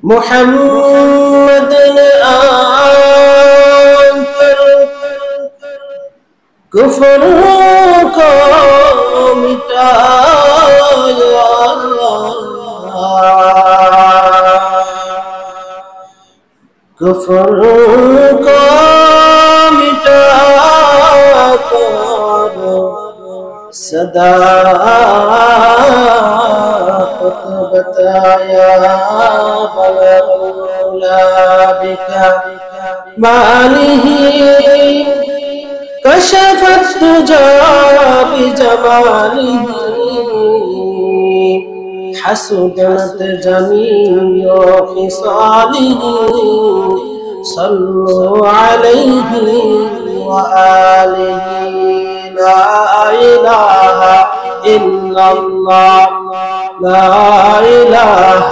محمد نے آकर کفر کو مٹایا کفر کو مٹا کر صداقت بتایا بلغنا بکمالہ کشف الدجى بجمالہ حسنت جميع خصاله صلوا عليه وآله لا إله إلا الله لا إله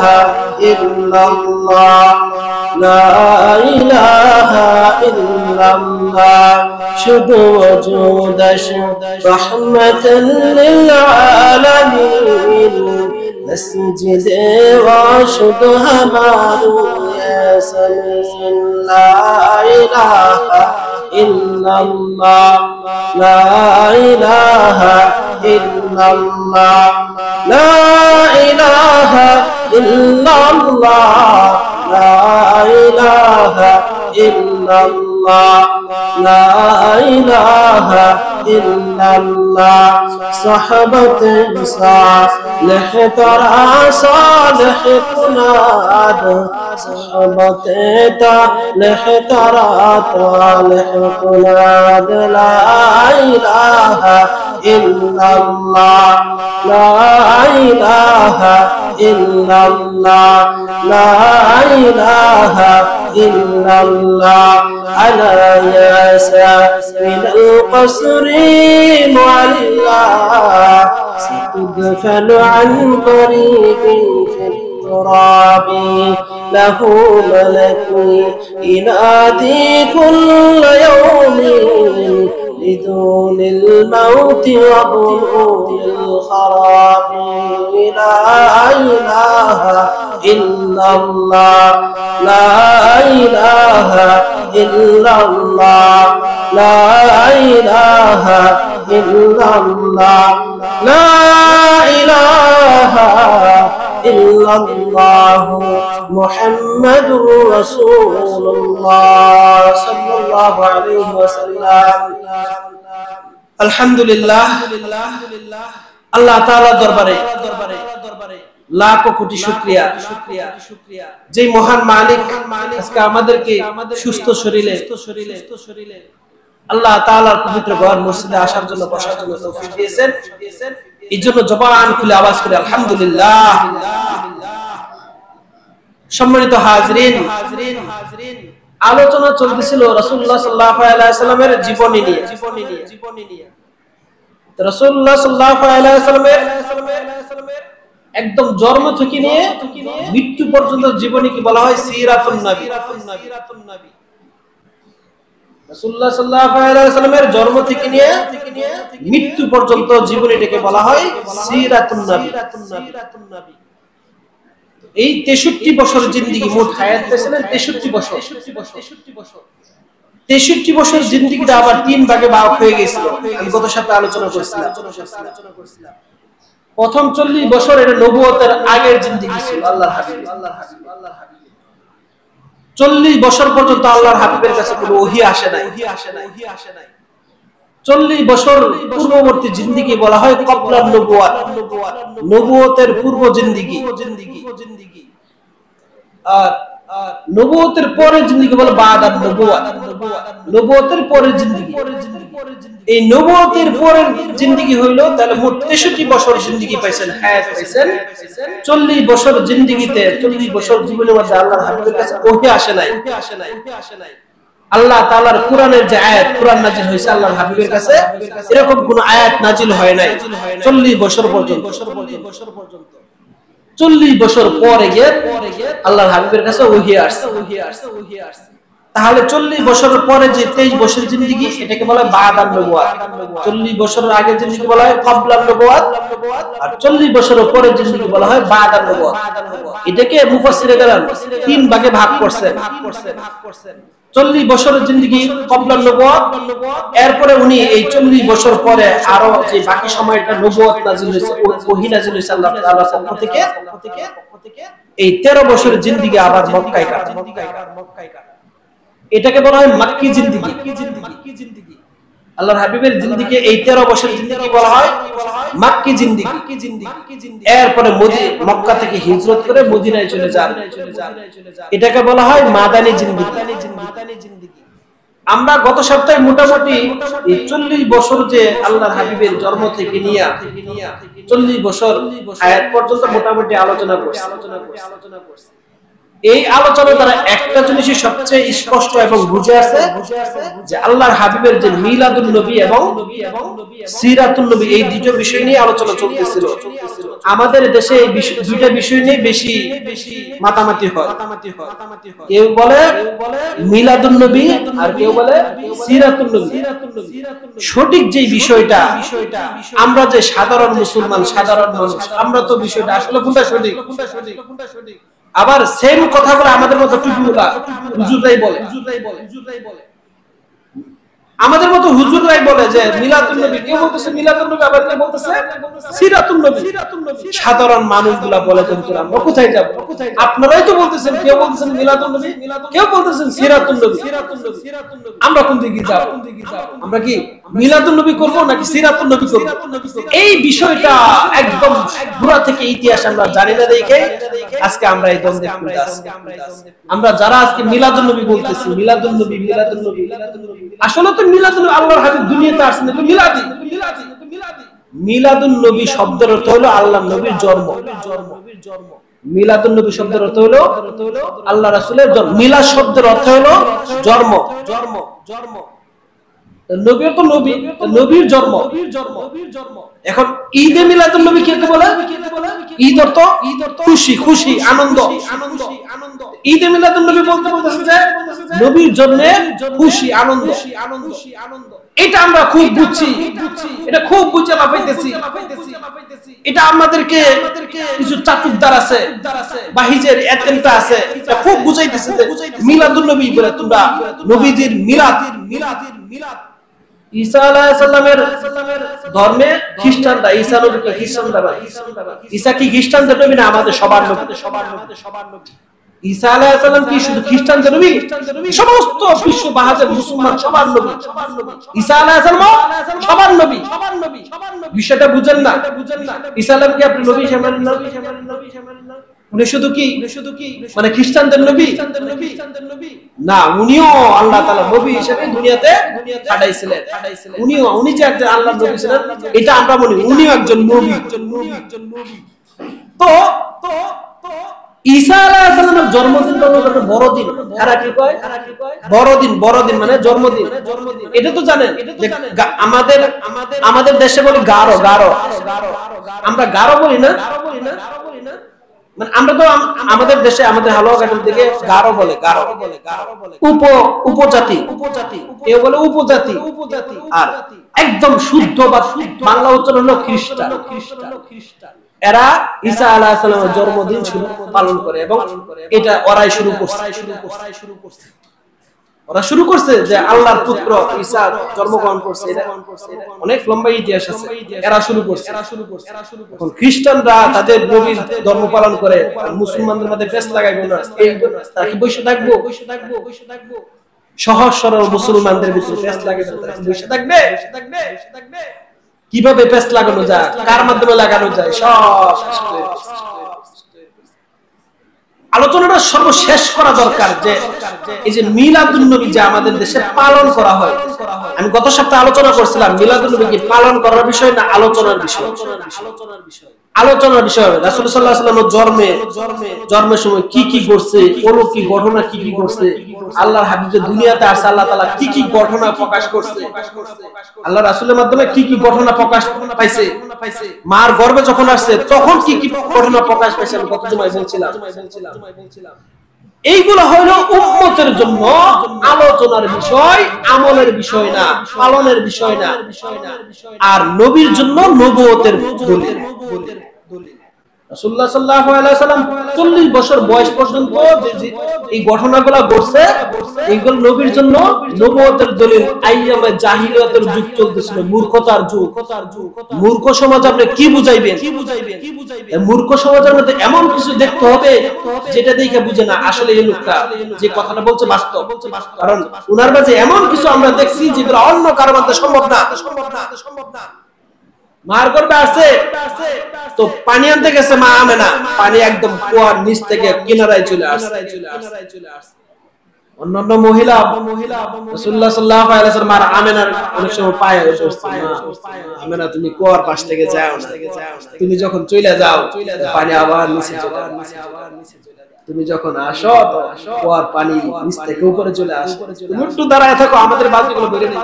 إلا الله لا إله إلا الله شد وجودش رحمة للعالمين مسجد وشد همارو يا سمين لا إله إلا الله لا إله إلا الله لا إله إلا الله لا إله إلا الله لا إله إلا الله صحبة صالح ترى صالح كناد صحبة صالح ترى صالح كناد لا إله إلا الله لا إله إلا الله لا إله إلا الله على ياسر من القصر معلّى ستدفن عن قريب في التراب له ملك ينادي كل يوم لدون الموت وظلول الخراب لا إله إلا الله لا إله إلا الله لا إله إلا الله لا إله إلا الله محمد رسول الله صلى الله عليه وسلم الحمد لله الله تعالى দরবারে লাখ কোটি শুকরিয়া যে মহান মালিক আজকে আমাদেরকে সুস্থ শরীরে আল্লাহ তাআলার পবিত্র ঘর মসজিদে আসার জন্য বসার জন্য তৌফিক দিয়েছেন এই জন্য জবান খুলে আওয়াজ করে আলহামদুলিল্লাহ। সম্মানিত হাজরিন, আলোচনা চলতেছিল রাসূলুল্লাহ সাল্লাল্লাহু আলাইহি ওয়াসাল্লামের জীবনী নিয়ে। রাসূলুল্লাহ সাল্লাল্লাহু আলাইহি ওয়াসাল্লামের একদম জন্ম থেকে নিয়ে মৃত্যু পর্যন্ত জীবনীকে বলা হয় সিরাতুন নবী। রাসূলুল্লাহ সাল্লাল্লাহু আলাইহি ওয়াসাল্লামের জন্ম থেকে নিয়ে মৃত্যু পর্যন্ত জীবনীটাকে বলা হয় সিরাতুন নবী। এই 63 বছর জিন্দেগি, মোট হায়াত পেয়েছিলেন 63 বছর। 63 বছর জিন্দেগিটা আবার 3 ভাগে ভাগ হয়ে গিয়েছিল। আমি গত সপ্তাহে আলোচনা করেছিলাম। প্রথম 40 বছর এটা নবুয়তের আগের জিন্দেগি ছিল আল্লাহর হাবিব। 40 বছর পর্যন্ত আল্লাহর হাবিবের কাছে কোনো ওহী আসে নাই। 40 বছর পূর্ববর্তী জিন্দেগি বলা হয় কবলান নবুয়াত, নবুয়তের পূর্ব জিন্দেগি। আর নবুয়তের পরের জিন্দেগি বলে বাদান নবুয়াত, নবুয়তের পরের জিন্দেগি। এই নবুয়তের পরের জিন্দেগি হইল তাহলে মোট 63 বছর জিন্দেগি পাইছেন, হায়াত পাইছেন। 40 বছর জিন্দেগিতে 40 বছর জীবনের মধ্যে আল্লাহর হাবিবের কাছে ওহী আসে নাই। আল্লাহ তাআলার কোরআনের যে আয়াত কোরআন নাজিল হয়েছে আল্লাহর হাবিবের কাছে, এরকম কোন আয়াত নাজিল হয় নাই 40 বছর পর্যন্ত। 40 বছর পরে গিয়ে আল্লাহর হাবিবের কাছে ওহী আসছে। তাহলে 40 বছরের পরে যে 23 বছর জিন্দেগি এটাকে বলা হয় বাদান নবুয়াত। 40 বছরের আগে জিন্দেগি বলা হয় ক্বাবলান নবুয়াত, আর 40 বছরের পরে জিন্দেগি বলা হয় বাদান নবুয়াত। এটাকে মুফাসসিরে কেরাম 3 ভাগে ভাগ করছেন। 40 বছরের জিন্দেগি ক্বাবলান নবুয়াত, এরপরে উনি এই 40 বছর পরে আরো যে বাকি সময়টা নবুয়াত নাযিল হয়েছে, ওহী নাযিল হয়েছে আল্লাহ তাআলার পক্ষ থেকে, এই 13 বছরের জিন্দেগি আবার মক্কায় কাটে। এটাকে বলা হয় মাক্কি জিন্দেগি। আল্লাহর হাবিবের জিন্দেগি এই 13 বছরের জিন্দেগি বলা হয় মাক্কি জিন্দেগি। এরপরে মক্কা থেকে হিজরত করে মদিনায় চলে যান, এটাকে বলা হয় মাদানী জিন্দেগি। আমরা গত সপ্তাহে মোটামুটি এই 40 বছর যে আল্লাহর হাবিবের জন্ম থেকে নিয়ে 40 বছর হায়াত পর্যন্ত মোটামুটি আলোচনা করছি। এই আলোচনা দ্বারা একটা জিনিসই সবচেয়ে স্পষ্ট এবং বুঝে আছে যে আল্লাহর হাবিবের যে মিলাদুন নবী এবং সিরাতুন নবী, এই দুটো বিষয় নিয়ে আলোচনা চলতেছিল। আমাদের দেশে এই দুইটা বিষয় নিয়ে বেশি মাতামাতি হয়। কেউ বলে মিলাদুন নবী আর কেউ বলে সিরাতুন নবী। সঠিক যে বিষয়টা, আমরা যে সাধারণ মুসলমান, সাধারণ মানুষ, আমরা তো বিষয়টা আসলে কোনটা সঠিক, আবার সেম কথাগুলো আমাদের মতো টুপিওয়ালা হুজুররাই বলে। আমাদের মতো হুজুররাই বলে যে মিলাদুন নবী, কেউ বলতেছে মিলাদুন নবী, আবার কেউ বলতেছে সিরাতুন নবী। সাধারণ মানুষগুলা বলে কিন্তু আমরা কোথায় যাব? আপনারাই তো বলতেছেন, কেউ বলতেছেন মিলাদুন নবী, কেউ বলতেছেন সিরাতুন নবী। আমরা কোন দিকে যাব? আমরা কি মিলাদুন নবী করব নাকি সিরাতুন নবী করব? এই বিষয়টা একদম পুরা থেকে ইতিহাস আমরা জানি না দেখে আজকে আমরা এই দ্বন্দ্বে পড়ে আছি। আমরা যারা আজকে মিলাদুন নবী বলতেছি, মিলাদুন নবী, মিলাদুন নবী, আসলে তো মিলাদুন নবী আল্লাহর হাবিব দুনিয়াতে আসেন, তো মিলাদি। মিলাদুন নবী শব্দের অর্থ হলো আল্লাহর নবীর জন্ম। মিলাদুন নবী শব্দের অর্থ হলো আল্লাহ রাসূলের জন্ম। মিলাদ শব্দের অর্থ হলো জন্ম। নবীর তো নবী, নবীর জন্ম। এখন ঈদে মিলাদুন নবী কে বলে? ঈদ অর্থ খুশি, খুশি, আনন্দ। ঈদে মিলাদুন নবী বলতে বলতেছে যে নবীর জন্মে খুশি, আনন্দ। এটা আমরা খুব বুঝছি, এটা খুব বুঝে পাইতেছি। এটা আমাদেরকে কিছু চাটুকদার আছে, বাহিজের এতেমটা আছে, এটা খুব বুঝাইতেছে যে মিলাদুন নবী বলে তোমরা নবীজির মিলাদ। ঈসা আলাইহিস সালামের ধর্মে খ্রিস্টানরা ঈসা নবীকে খ্রিস্টানরা বলে। ঈসা কি খ্রিস্টানদের নবী না? আমাদের সবার নবী। ঈসা আলাইহিস সালাম কি শুধু খ্রিস্টানদের নবী? সমস্ত বিশ্ব বাহাদের মুসলমান সবার নবী। ঈসা আলাইহিস সালাম সবার নবী। বিষয়টা বুঝেন না। ঈসা আলাইহিস কি আপনি নবী হিসেবে মানেন না? উনি শুধু কি মানে খ্রিস্টানদের নবী না, উনিও আল্লাহ তাআলা নবী হিসেবে দুনিয়াতে পাঠাইছিলেন। উনি যে একজন আল্লাহর নবী ছিলেন এটা আমরা বলি, উনিও একজন নবী। তো ঈসা আলাইহিস সালামের জন্মদিন একটা বড়দিন। এরা কি কয়? বড়দিন। বড়দিন মানে জন্মদিন। এটা তো জানেন আমাদের দেশে বলি গারো। আমরা গারো বলি না, মানে আমরা তো আমাদের দেশে আমাদের হালুয়াঘাটের দিকে গারো বলে। উপজাতি, কেউ বলে উপজাতি, আর একদম শুদ্ধ বা বাংলা উচ্চারণ হলো খ্রিস্টান। এরা ঈসা আলাইহিস সালামের জন্মদিন পালন করে এবং এটা ওরাই শুরু করছে। ওরা শুরু করছে যে আল্লাহর পুত্র ঈসা জন্মগ্রহণ করছে। এটা অনেক লম্বা ইতিহাস আছে। এরা শুরু করছে। এখন খ্রিস্টানরা তাদের নবীর ধর্ম পালন করে, মুসলমানদের মধ্যে পেঁচ লাগাইবে না। তারা কি বসে থাকবো? সহজ সরল মুসলমানদের ভিতরে পেঁচ লাগাইবে, তারা কি বসে থাকবে? কিভাবে পেঁচ লাগানো যায়, কার মাধ্যমে লাগানো যায়, সব আলোচনাটা সর্বশেষ করা দরকার। যে এই যে মিলাদুন নবী যে আমাদের দেশে পালন করা হয়, আমি গত সপ্তাহে আলোচনা করছিলাম মিলাদুন নবী কি পালন করার বিষয় না আলোচনার বিষয়? আলোচনার বিষয়। রাসূল সাল্লাল্লাহু আলাইহি ওয়াসাল্লাম জন্মের সময় কি কি করছে, অলৌকিক ঘটনা কি কি করছে, আল্লাহর হাবিব যে দুনিয়াতে আসে আল্লাহ তাআলা কি কি ঘটনা প্রকাশ করছে, আল্লাহ রাসূলের মাধ্যমে কি কি ঘটনা প্রকাশ পাইছে, মার গর্ভে যখন আসছে তখন কি কি ঘটনা প্রকাশ পাইছে, আমি গত জুমায় বলছিলাম। এইগুলো হলো উম্মতের জন্য আলোচনার বিষয়, আমলের বিষয় না, পালনের বিষয় না। আর নবীর জন্য নবুয়তের দলিল। রাসূলুল্লাহ সাল্লাল্লাহু আলাইহি ওয়াসাল্লাম 40 বছর বয়স পর্যন্ত যে এই ঘটনাগুলো ঘটছে, এইগুলো নবীর জন্য নবুয়তের দলিল। আইয়ামে জাহিলিয়াতের যুগ চলতেছিল, মূর্খতার যুগ। মূর্খ সমাজ আপনি কি বুঝাইবেন? মূর্খ সমাজের মধ্যে এমন কিছু দেখতে হবে যেটা দেখে বুঝে না আসলে এই লোকটা যে কথাটা বলছে বাস্তব। কারণ উনার মাঝে এমন কিছু আমরা দেখছি যেগুলো অন্য কারোর মধ্যে সম্ভব না। মার গর্ভে আছে তো পানি আনতে গেছে মা আমেনা, পানি একদম কুয়ার নিচ থেকে কিনারায় চলে আসছে। অন্যান্য মহিলা রাসূলুল্লাহ সাল্লাল্লাহু আলাইহি ওয়াসাল্লাম আর আমেনার অনেক সময় পায়ে বসছে, আমেনা তুমি কুয়ার পাশ থেকে যাও না, তুমি যখন চলে যাও পানি আবার নিচে চলে আসে, তুমি যখন আসো তো কুয়ার পানি নিচ থেকে উপরে চলে আসে, তুমি একটু দাঁড়ায় থাকো, আমাদের বালতিগুলো বেরে নেই।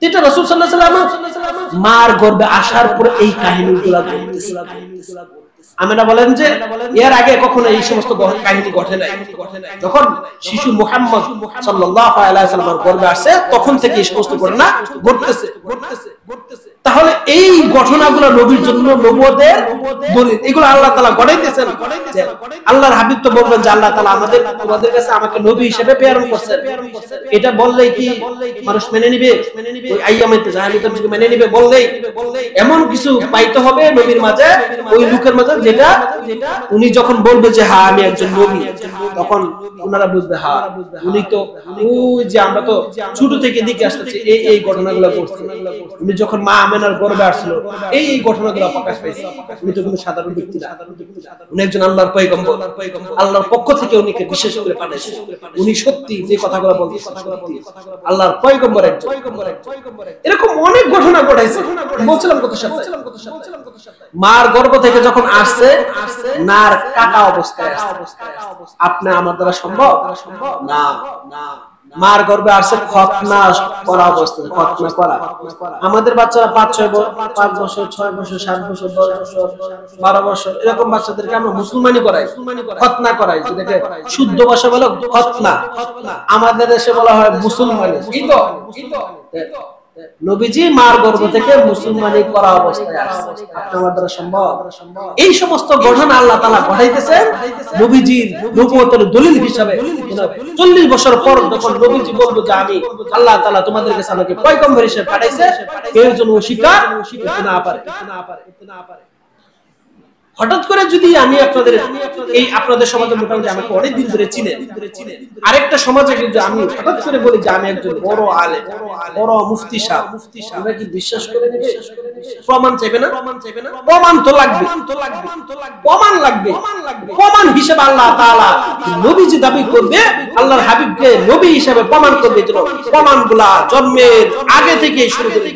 এটা রাসূল সাল্লাল্লাহু আলাইহি ওয়াসাল্লাম মার গর্ভে আসার পর এই কাহিনীগুলো ঘটেছে। আমেনা বলেন যে এর আগে কখনো এই সমস্ত কাহিনী ঘটে নাই। যখন শিশু মুহাম্মদ সাল্লাল্লাহু আলাইহি ওয়াসাল্লামের গর্ভে আসে তখন থেকে এই সমস্ত ঘটনা ঘটতেছে। তাহলে এই ঘটনাগুলো নবীর জন্য নবুয়তের দলিল। এগুলো আল্লাহ তাআলা ঘটাইতেছেন। আল্লাহর হাবিব তো বলবেন যে আল্লাহ তাআলা তোমাদের কাছে আমাকে নবী হিসেবে প্রেরণ করেছেন। এটা বললেই কি মানুষ মেনে নিবে? ওই আইয়ামে জাহিলিয়াতের যুগে মেনে নিবে? বললেই এমন কিছু পাইতে হবে নবীর মাঝে, ওই লোকের মাঝে, যেটা উনি যখন বলবে যে হ্যাঁ আমি একজন নবী, তখন ওনারা বুঝবে হ্যাঁ উনি তো ওই যে আমরা তো ছোট থেকে দিকে আসতেছি এই ঘটনাগুলো ঘটছে। উনি যখন মা আমেনার গর্ভে আসছিল এই ঘটনাগুলো প্রকাশ পাইছে। উনি তো কোনো সাধারণ ব্যক্তি না, উনি একজন আল্লাহর পয়গম্বর, আল্লাহর পক্ষ থেকে উনিকে বিশেষ করে পাঠাইছে। উনি সত্যি যে কথাগুলো বলতেছেন আল্লাহর পয়গম্বর একজন। এরকম অনেক ঘটনা ঘটাইছে। বলছিলাম কত সপ্তাহে মার গর্ভ থেকে যখন আসছে নার কাটা অবস্থায় আপনি আমার দ্বারা সম্ভব না। মার গর্ভে আসছে খতনা করা অবস্থায়, খতনা করা। আমাদের বাচ্চারা 5 বছর 6 বছর 7 বছর 10 বছর 12 বছর এরকম বাচ্চাদেরকে আমরা মুসলমানি করাই, খতনা করাই, যেটাকে শুদ্ধ ভাষা বলে খতনা। আমাদের দেশে বলা হয় মুসলমানি। নবীজি মার গর্ভ থেকে মুসলমানি করা অবস্থায় আসছে, আপনার দ্বারা সম্ভব? এই সমস্ত ঘটনা আল্লাহ তাআলা ঘটাইতেছেন নবীজির নবুয়তের দলিল হিসাবে। 40 বছর পর যখন নবীজি বলবো যে আমি আল্লাহ তাআলা তোমাদের কাছে আমাকে পয়গম্বর হিসেবে পাঠাইছে, কেউ যেন অস্বীকার করতে না পারে। হঠাৎ করে যদি আমি আপনাদের সমাজে মোটামুটি আমাকে অনেকদিন ধরে চিনেন, আরেকটা সমাজে কিন্তু আমি হঠাৎ করে বলি যে আমি একজন বড় আলেম, বড় মুফতি সাহেব, আমরা কি বিশ্বাস করে নেবে? প্রমাণ চাইবে না? প্রমাণ তো লাগবে, প্রমাণ লাগবে। প্রমাণ হিসেবে আল্লাহ তাআলা নবীজি দাবি করবে, আল্লাহর হাবিবকে নবী হিসেবে প্রমাণ করবে। প্রমাণগুলা জন্মের আগে থেকে শুরু করে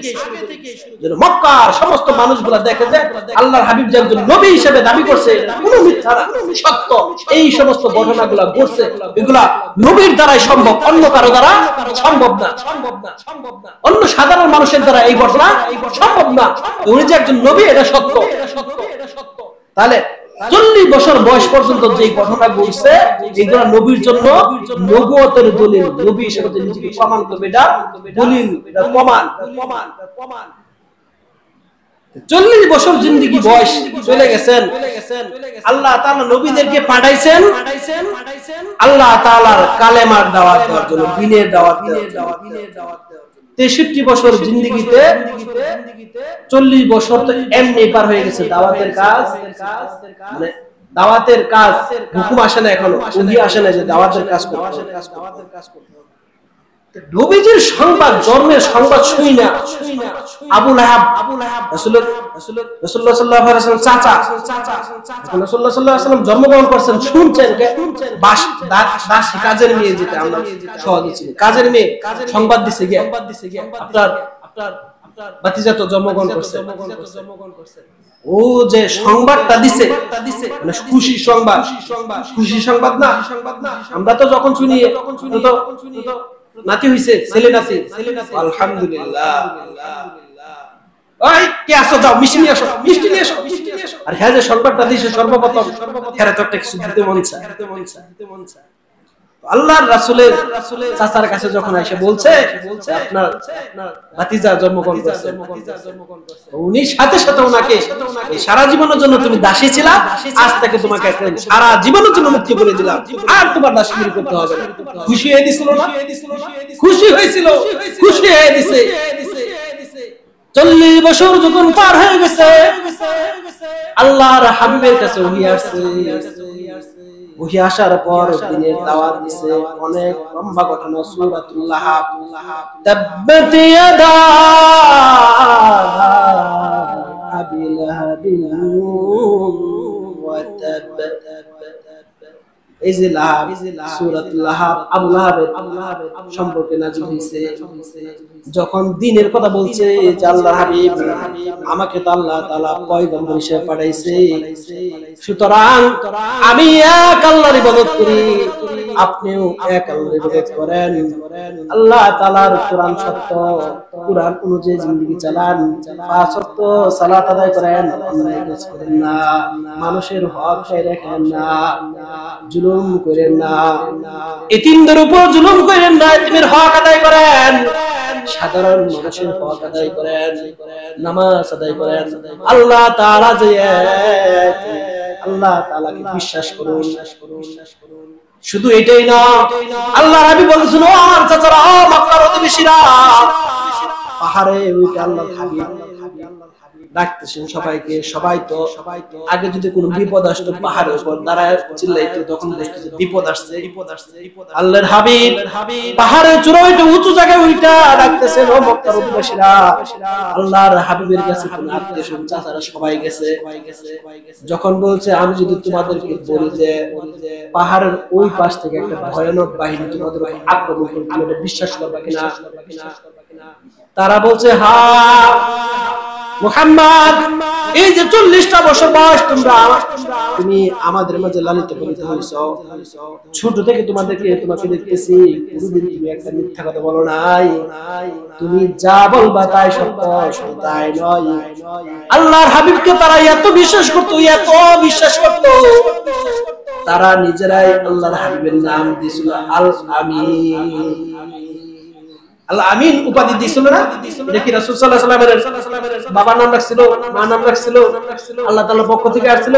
যেন মক্কার সমস্ত মানুষগুলা দেখে যে আল্লাহর হাবিব যে একজন নবী হিসেবে দাবি করছে, কোনো মিথ্যা না, সত্য। এই সমস্ত ঘটনাগুলা ঘটছে, এগুলা নবীর দ্বারাই সম্ভব, অন্য কারো দ্বারা সম্ভব না। অন্য সাধারণ মানুষের দ্বারা এই ঘটনা সম্ভব না। উনি যে একজন নবী এটা সত্য। তাহলে 40 বছর বয়স পর্যন্ত যে ঘটনা ঘটছে এগুলা নবীর জন্য নবুয়তের দলিল। নবী হিসেবে নিজেকে প্রমাণ করবে, এটা দলিল, এটা প্রমাণ। 40 বছর জিন্দেগি বয়স চলে গেছেন, আল্লাহ তাআলা নবীদেরকে পাঠাইছেন আল্লাহ তাআলার কালেমার দাওয়াত দেওয়ার জন্য, দ্বীনের দাওয়াত দেওয়ার জন্য। 63 বছর জিন্দেগিতে 40 বছর তো এমনি পার হয়ে গেছে। দাওয়াতের কাজ, মানে দাওয়াতের কাজ হুকুম আসে না, এখনো ওহী আসে না যে দাওয়াতের কাজ করতে। নবীজির সংবাদ, জন্মের সংবাদ শুনি না আবু লাহাব, রাসূলুল্লাহ সাল্লাল্লাহু আলাইহি ওয়াসাল্লাম চাচা, রাসূলুল্লাহ সাল্লাল্লাহু আলাইহি ওয়াসাল্লাম জন্মগ্রহণ করেছেন, শুনছেন দাসী কাজের মেয়ে, যেটা আমরা সহজে চিনি, কাজের মেয়ে সংবাদ দিছে গিয়ে আপনার ভাতিজা তো জন্মগ্রহণ করছে। ও যে সংবাদটা দিছে মানে খুশি সংবাদ, খুশি সংবাদ না। আমরা তো যখন শুনি তো নাতি হইছে, ছেলে নাতি, আলহামদুলিল্লাহ। ওই কে আসো, যাও মিষ্টি নিয়ে আসো, মিষ্টি নিয়ে আসো, মিষ্টি নিয়ে আসো। আর হ্যাঁ যে সংবাদটা দিয়েছে সর্বপ্রথম, হেরে তো একটা কিছু দিতে মন চায়। আল্লাহর রাসূলের চাচার কাছে যখন এসে বলছে আপনার ভাতিজা জন্মগ্রহণ করছে, উনি সাথে সাথে ওনাকে সারা জীবনের জন্য তুমি দাসী ছিলা, আজ থেকে তোমাকে সারা জীবনের জন্য মুক্তি করে দিলাম, আর তোমার দাসগিরি করতে হবে না। খুশি হয়ে দিছিল না? খুশি হয়েছিল, খুশি হয়ে দিছে। 40 বছর যখন পার হয়ে গেছে, আল্লাহর হাবিবের কাছে ওহী আসছে। ওহী আসার পর দিনের দাওয়াত দিছে, অনেক লম্বা ঘটনা। সূরাতুল লাহাব, তাব্বাত ইয়াদা আবি লাহাবিন ওয়া তাব। এই যে লাহাব, সূরাতুল লাহাব আবু লাহাবের সম্পর্কে নাযিল হয়েছে। যখন দ্বীনের কথা বলছে যে আল্লাহর হাবিব আমাকে তো আল্লাহ তাআলা পয়গম্বর হিসেবে পাঠাইছে, সুতরাং আমি এক আল্লাহর ইবাদত করি, আপনিও এক আল্লাহর ইবাদত করেন। আল্লাহ তাআলার কোরআন সত্য, কোরআন অনুযায়ী জিন্দেগি চালান, পাঁচ ওয়াক্ত সালাত আদায় করেন, অন্যায় কাজ করেন না, মানুষের হক খায় রাখেন না, জুলুম করেন না, এতিমদের উপর জুলুম করেন না, এতিমের হক আদায় করেন, সাধারণ মানুষের হক আদায় করেন, নামাজ আদায় করেন। আল্লাহ তাআলা যে এক, আল্লাহ তাআলাকে বিশ্বাস করুন। শুধু এটাই না, আল্লাহর হাবিব বলেছেন, ও আমার চাচারা, ও মক্কার অধিবাসীরা, পাহাড়ে ওইটা আল্লাহর হাবিব ডাকতেছেন সবাইকে। সবাই তো আগে যদি কোনো বিপদ আসতো পাহাড়ের উপর দাঁড়ায় চিল্লাইতো, তখন দেখতো যে বিপদ আসছে। আল্লাহর হাবিব পাহাড়ের চূড়ায় ওইটা উঁচু জায়গায় ওইটা ডাকতেছেন, ও মক্কার অধিবাসীরা। আল্লাহর হাবিবের কাছে কোন আত্মীয়-স্বজন চাচারা সবাই গেছে। যখন বলছে আমি যদি তোমাদেরকে বলি যে পাহাড়ের ওই পাশ থেকে একটা ভয়ানক বাহিনী তোমাদের উপর আক্রমণ করবে, তুমি এটা বিশ্বাস করবে কিনা? তারা বলছে, হ্যাঁ মুহাম্মদ, এই যে 40টা বছর বয়স তুমি আমাদের মাঝে লালিত পালিত হয়েছো, ছোট থেকে তোমাকে দেখতেছি, কোনদিন তুমি একটা মিথ্যা কথা বলো নাই, তুমি যা বলবা তাই সত্য, শুধু তাই নয়। আল্লাহর হাবিবকে তারা এত বিশ্বাস করতো, এত বিশ্বাস করতো, তারা নিজেরাই আল্লাহর হাবিবের নাম দিয়েছিল আল আমিন। আল্লাহ আমিন উপাধি দিয়েছিল না? এটা কি রাসূল সাল্লাল্লাহু আলাইহি ওয়াসাল্লামের বাবার নাম রাখছিল, মা নাম রাখছিল, আল্লাহ তাআলার পক্ষ থেকে আসছিল?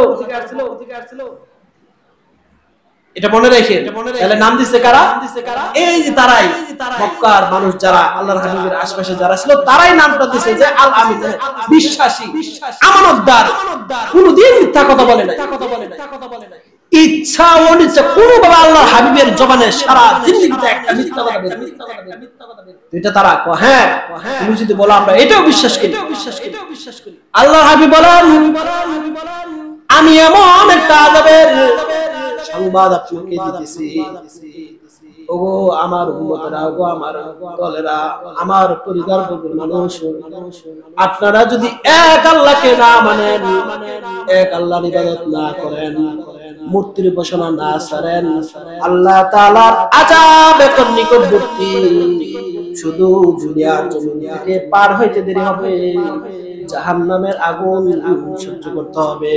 এটা মনে রেখে তাহলে নাম দিছে কারা? এই যে তারাই, মক্কার মানুষ যারা আল্লাহর হাবিবের আশেপাশে যারা ছিল, তারাই নামটা দিছে যে আল আমিন, বিশ্বাসী, আমানতদার, কোনদিন মিথ্যা কথা বলে না। ইচ্ছা অনিচ্ছা কোনোভাবে আল্লাহর হাবিবের জবানে সারা জিন্দেগিতে একটা মিথ্যা কথা বলে এটা তারা হ্যাঁ, তুমি যদি বলো আমরা এটাও বিশ্বাস করি। আল্লাহর হাবিব বলেন, আমি এমন একটা আযাবের সংবাদ আপনাকে দিতেছি, ওগো আমার উম্মতেরা, ওগো আমার দলেরা, আমার পরিবারবর্গের মানুষ, আপনারা যদি এক আল্লাহকে না মানেন, এক আল্লাহর ইবাদত না করেন, মূর্তির উপাসনা না ছাড়েন, আল্লাহ তাআলার আযাব এত নিকটবর্তী, শুধু দুনিয়ার জমিন থেকে পার হইতে দেরি হবে, জাহান্নামের আগুন সহ্য করতে হবে।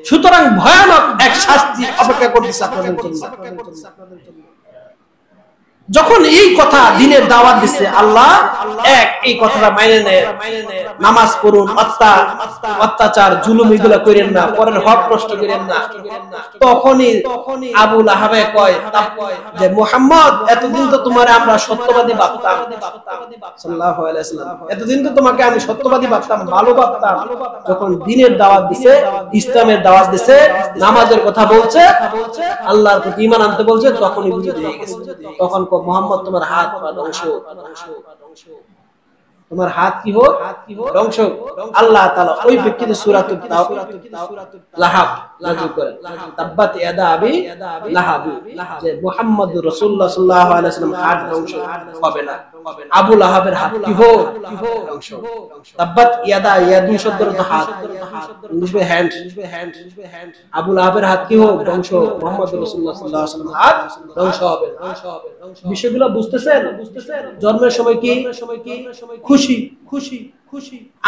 সুতরাং ভয়ানক এক শাস্তি অপেক্ষা করতেছে আপনাদের জন্য। যখন এই কথা দিনের দাওয়াত দিচ্ছে, আল্লাহ এক এই কথাটা মাইনে নেয়, নামাজ পড়ুন, অত্যাচার জুলুম এগুলা করেন না, পরের হক নষ্ট করেন না। তখনই আবু লাহাবে কয় যে মুহাম্মদ, এতদিন তো তোমার আমরা সত্যবাদী ভাবতাম, সাল্লাল্লাহু আলাইহি ওয়াসাল্লাম, এতদিন তো তোমাকে আমি সত্যবাদী ভাবতাম, ভালো ভাবতাম। যখন দিনের দাওয়াত দিছে, ইসলামের দাওয়াত দিছে, নামাজের কথা বলছে, আল্লাহর প্রতি ঈমান আনতে বলছে, তখনই বুঝে দিয়ে গেছে। তখন মুহাম্মদ তোমার হাত পা ধ্বংস, তোমার হাত কি হোক ধ্বংস। আল্লাহ তাআলা ওই ব্যক্তির সূরাতুল লাহাব নাযিল করেন, তাব্বাত ইয়াদা আবি লাহাব, যে মুহাম্মদুর রাসূলুল্লাহ সাল্লাল্লাহু আলাইহি ওয়াসাল্লাম হাত ধ্বংস হবে না, আবু লাহাবের হাত কি হোক ধ্বংস। তাব্বাত ইয়াদা, ইয়াদু শব্দের অর্থ হাত, ইংলিশ মে হ্যান্ড, আবু লাহাবের হাত কি হোক ধ্বংস, মুহাম্মদুর রাসূলুল্লাহ সাল্লাল্লাহু আলাইহি ওয়াসাল্লাম হাত ধ্বংস হবে। বিষয়গুলো বুঝতেছেন? জন্মের সময় কি খুশি,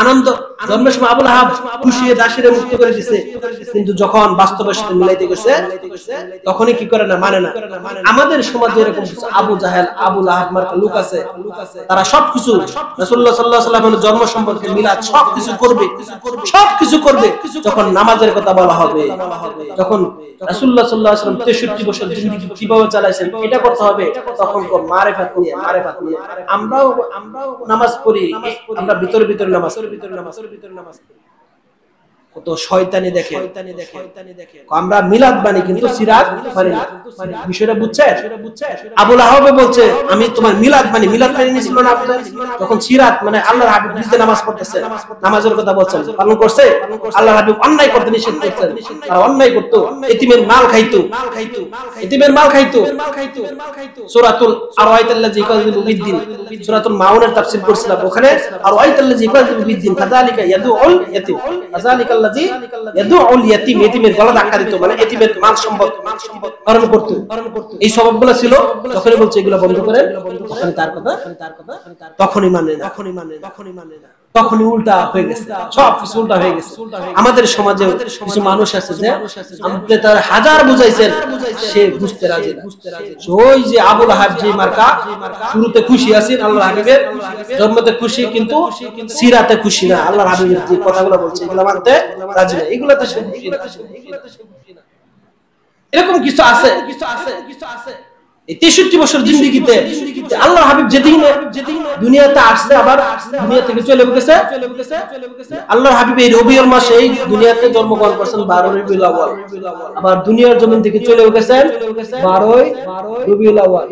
আনন্দ। জন্মের সময় আবু লাহাব খুশি হয়ে দাসীরে মুক্ত করে দিয়েছে, কিন্তু যখন বাস্তবের সাথে মিলাইতে গেছে তখনই কি করে না, মানে না। আমাদের সমাজে এরকম কিছু আবু জাহেল, আবু লাহাব মার্কা লোক আছে, তারা সবকিছু রাসূলুল্লাহ সাল্লাল্লাহু আলাইহি ওয়াসাল্লামের জন্ম সম্পর্কে মিলাদ সবকিছু করবে, যখন নামাজের কথা বলা হবে, যখন রাসূলুল্লাহ সাল্লাল্লাহু আলাইহি ওয়াসাল্লাম 63 বছর জিন্দেগি কিভাবে চালাইছেন এটা করতে হবে, তখন মারিফাত নিয়ে আমরাও নামাজ পড়ি, আমরা ভিতরে নামাজ কত শয়তানি দেখে। আমরা মিলাদ বানি কিন্তু সিরাত মানি না। বিষয়টা বুঝছেন? আবু লাহাব বলছে আমি তোমার মিলাদ মানি নিছিল না আবু জাহেল, তখন সিরাত মানে আল্লাহর হাবিব নিজে নামাজ পড়তেছে, নামাজের কথা বলছেন, পালন করছে। আল্লাহর হাবিব অন্যায় করতে নিষেধ করতেন, তারা অন্যায় করত, এতিমের মাল খাইতো, সূরাতুল আরাইতাল্লাযী ইয়াযিবু বিদ্দিন, সূরাতুল মাউনের তাফসীর করছিলাম, ওখানে আরাইতাল্লাযী ইয়াযিবু বিদ্দিন কাযালিকা ইয়াদুউল ইয়াতীম, কাযালিকাল্লাযী ইয়াদুউল ইয়াতীম, এতিমের গলা ধাক্কা দিত, মানে এতিমের মাল সম্পদ হরণ করত। এই সবগুলো ছিল, যখনই বলছে এগুলো বন্ধ করেন, তখনই তার কথা তখনই মানে না, তখনই উল্টা হয়ে গেছে, সব কিছু উল্টা হয়ে গেছে। আমাদের সমাজে কিছু মানুষ আছে যে আপনি তার হাজার বুঝাইছেন, সে বুঝতে রাজি না। ওই যে আবু লাহাব যে মার্কা, শুরুতে খুশি আছেন আল্লাহর হাবিবের জন্মতে খুশি, কিন্তু সিরাতে খুশি না, আল্লাহর হাবিবের যে কথাগুলো বলছে এগুলো মানতে রাজি না, এগুলোতে সে খুশি না। এরকম কিছু আছে। এই 63 বছর জিন্দেগিতে আল্লাহর হাবিব যেদিন দুনিয়াতে আসছে, আবার দুনিয়া থেকে চলে গেছে, আল্লাহর হাবিব এই রবিউল মাসে এই দুনিয়াতে জন্মগ্রহণ করেছেন 12 রবিউল আউয়াল, আবার দুনিয়ার জমিন থেকে চলে গেছেন 12 রবিউল আউয়াল।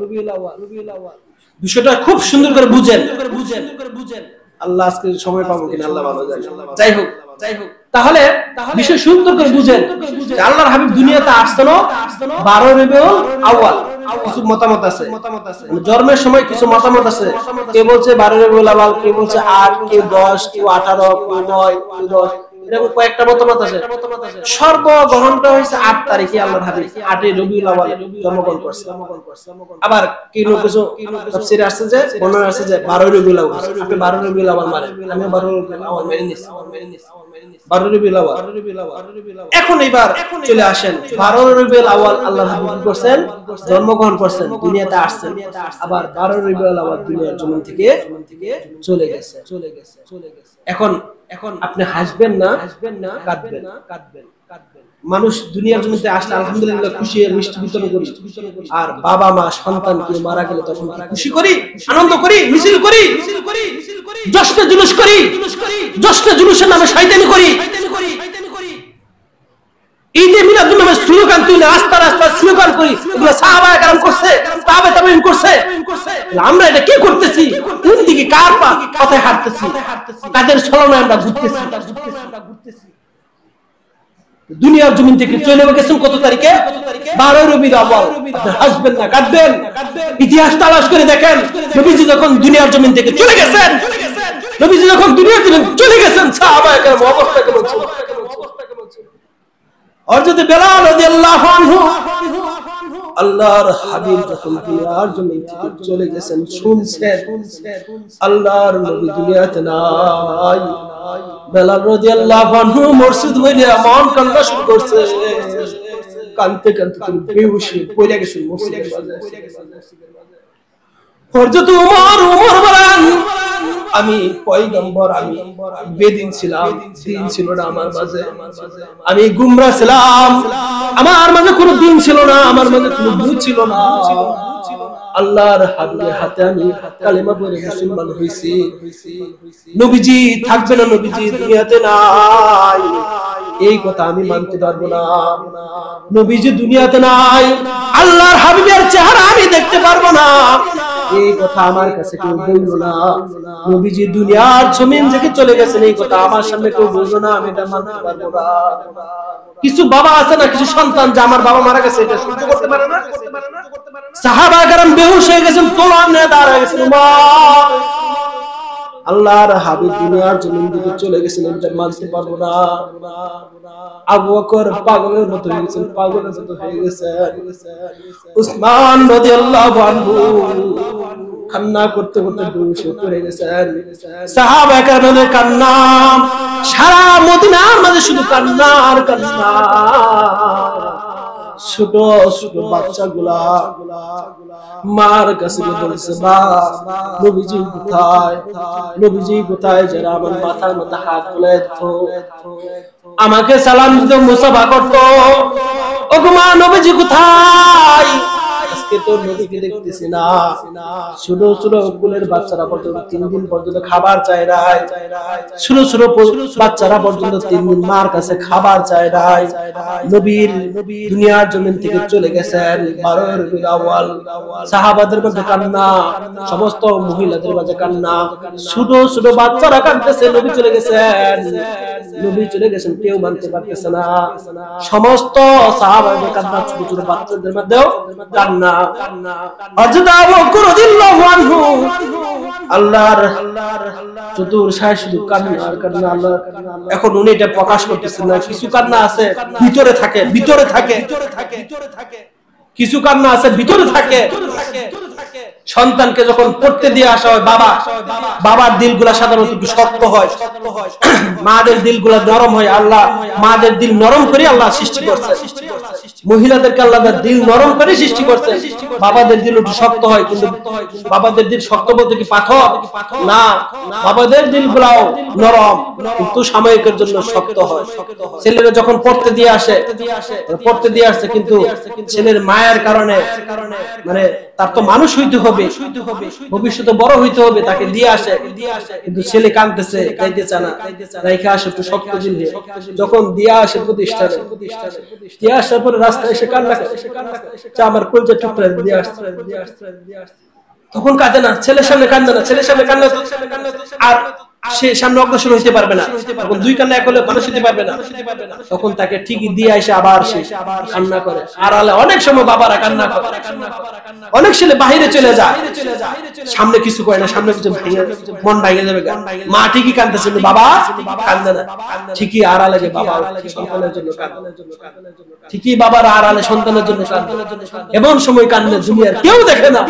বিষয়টা খুব সুন্দর করে বুঝেন। আল্লাহ আজকে সময় পাবো কিনা আল্লাহ ভালো জানে। যাই হোক, তাহলে বিষয় সুন্দর করে বুঝেন যে আল্লাহর হাবিব দুনিয়াতে আসছেন 12 রবিউল আউয়াল। কিছু মতামত আছে, জন্মের সময় কিছু মতামত আছে, কে বলছে 12 রবিউল আউয়াল, কে বলছে 8, কেউ 10, কেউ 18, কেউ 9, কেউ 10, এরকম কয়েকটা মতামত আছে। সর্বগ্রহণটা হয়েছে 8 তারিখে আল্লাহর হাবিব 8 রবিউল আউয়াল জন্মগ্রহণ করছে। আবার কিছু তাফসীরে আছে যে বর্ণনা আছে যে 12 রবিউল আউয়াল, আপনি 12 রবিউল আউয়াল মানেন, আমি 12 রবিউল আউয়াল মেনে নিছি, 12 রবিউল আউয়াল। এখন এবার চলে আসেন 12 রবিউল আউয়াল আল্লাহর হাবিব করছেন, জন্মগ্রহণ করছেন, দুনিয়াতে আসছেন, আবার 12 রবিউল আউয়াল দুনিয়ার জমিন থেকে চলে গেছে। এখন আপনি হাসবেন না, কাঁদবেন। মানুষ দুনিয়ার জমিতে আসলে আলহামদুলিল্লাহ খুশি হয়ে মিষ্টি বিতরণ করি, আর বাবা মা সন্তান কেউ মারা গেলে তখন খুশি করি, আনন্দ করি, মিছিল করি, জশ্নে জুলুস করি, জশ্নে জুলুসের নামে শয়তানি করি, ঈদে মিলাদুন নামে স্লোগান তুলে রাস্তা স্লোগান করি। এগুলো সাহাবায়ে কেরাম করছে, তাবে তাবেঈন করছে, আমরা এটা কি করতেছি? কোন দিকে কার কথায় হাঁটতেছি? কাদের ছলনায় আমরা ঘুরতেছি? দুনিয়ার জমিন থেকে চলে গেছেন কত তারিখে? 12 রবিউল আউয়াল। হাসবেন না, কাঁদবেন। ইতিহাস তালাশ করে দেখেন, নবীজি যখন দুনিয়ার জমিন থেকে চলে গেছেন, সাহাবায়ে কেরাম অবস্থা কেমন ছিল? হযরত বেলাল রাদিয়াল্লাহু আনহু আল্লাহর হাবিব যখন দুনিয়ার জমিন থেকে চলে গেছেন, শুনছেন আল্লাহর নবী দুনিয়াতে নাই, বেলাল রাদিয়াল্লাহু আনহু মসজিদ হইলে এমন কান্না শুরু করছে, কাঁদতে তিনি বেহুশ হয়ে পড়ে গেছেন মসজিদের মাঝে। হযরত ওমর বলেন, আমি পয়গম্বর, আমি বেদিন ছিলাম, দিন ছিল না আমার মাঝে, আমি গুমরা ছিলাম, আমার মাঝে কোনো দিন ছিল না, আমার মাঝে কোনো বুঝ ছিল না। আল্লাহর হাবিবের হাতে আমি কালেমা পড়ে মুসলমান হইছি। নবীজি থাকবে না, নবীজি দুনিয়াতে নাই, এই কথা আমি মানতে পারবো না। নবীজি দুনিয়াতে নাই, আল্লাহর হাবিবের চেহারা আমি দেখতে পারবো না, এই কথা আমার কাছে কেউ বললো না। নবীজি দুনিয়ার জমিন থেকে চলে গেছেন, এই কথা আমার সামনে কেউ বললো না, আমি এটা মানতে পারবো না। কিছু বাবা আছে না, কিছু সন্তান যে আমার বাবা মারা গেছে এটা সহ্য করতে পারে না। সাহাবায়ে কেরাম বেহুশ হয়ে গেছেন, তলোয়ার নিয়ে দাঁড়ায় গেছেন। আল্লাহর হাবিব দুনিয়ার জমিন থেকে চলে গেছেন, এটা মানতে পারবো না। আবু বকর পাগলের মতো হয়ে গেছেন, উসমান রাদিয়াল্লাহু আনহু কান্না করতে করতে বেহুশ হয়ে গেছেন। সাহাবা কেরামের কান্না, সারা মদিনার মাঝে শুধু কান্না আর কান্না। ছোট ছোট বাচ্চাগুলা মার কাছে বলছে, মা নবীজি কোথায়, নবীজি কোথায়, যারা আমার মাথার মধ্যে হাত বুলায় দিত, আমাকে সালাম দিত, মুসাফা করত। ওগো মা, নবীজি কোথায়? আজকে তো নবীকে দেখতেছি না। ছোট ছোট কুলের বাচ্চারা পর্যন্ত 3 দিন পর্যন্ত খাবার চায় নাই। ছোট ছোট বাচ্চারা পর্যন্ত 3 দিন মার কাছে খাবার চায় নাই। নবীর দুনিয়ার জমিন থেকে চলে গেছেন 12 রবিউল আউয়াল। সাহাবাদের মধ্যে কান্না, সমস্ত মহিলাদের মাঝে কান্না, ছোট ছোট বাচ্চারা কাঁদতেছে, নবী চলে গেছেন, নবী চলে গেছেন, কেউ মানতে পারতেছে না। সমস্ত সাহাবাদের কান্না, ছোট ছোট বাচ্চাদের মধ্যেও কান্না। হযরত আবু বকর রাদিয়াল্লাহু আনহু আল্লাহর চতুর্দিকে শুধু কান্না আর কান্না। আল্লাহ এখন উনি এটা প্রকাশ করতেছেন না। কিছু কান্না আছে ভিতরে থাকে, ভিতরে থাকে, কিছু কান্না আছে ভিতরে থাকে। সন্তানকে যখন পড়তে দিয়ে আসা হয়, বাবার দিলগুলা সাধারণত একটু শক্ত হয়, মাদের দিলগুলা নরম হয়। আল্লাহ মাদের দিল নরম করে আল্লাহ সৃষ্টি করছে। মহিলাদেরকে আল্লাহ দিল নরম করে সৃষ্টি করছে। বাবাদের দিল একটু শক্ত হয়, কিন্তু বাবাদের দিল শক্ত বলতে কি পাথর না, বাবাদের দিলগুলাও নরম, কিন্তু সাময়িকের জন্য শক্ত হয়। ছেলেরা যখন পড়তে দিয়ে আসছে, কিন্তু ছেলের মায়ের কারণে, মানে তার তো মানুষ হইতে হবে, ভবিষ্যতে বড় হইতে হবে, তাকে দিয়ে আসে, কিন্তু ছেলে কাঁদতেছে, যাইতে চায় না, রাইখা আসে একটু শক্ত দিল। যখন দিয়ে আসে প্রতিষ্ঠানে, দিয়ে আসার পরে রাস্তায় এসে কান্না করে, আমার কলজা টুকরা দিয়ে আসছে, তখন কাঁদে না, ছেলের সামনে কান্দে না, ছেলের সামনে কান্না আর সে সামনে অগ্রসর হইতে পারবে না, তখন দুই কান্না এক হলে মানুষ হইতে পারবে না, তখন তাকে ঠিকই দিয়ে এসে আবার সে কান্না করে। আর অনেক সময় বাবারা কান্না করে, অনেক ছেলে বাহিরে চলে যায়, সামনে কিছু করে না, সামনে কিছু মন ভাঙে যাবে, মা ঠিকই কাঁদতেছে, বাবা কান্দে না, ঠিকই আড়ালে যে বাবা সন্তানের জন্য কাঁদে, ঠিকই বাবার আড়ালে সন্তানের জন্য কাঁদে। এমন সময় কান্দে দুনিয়ার কেউ দেখে না,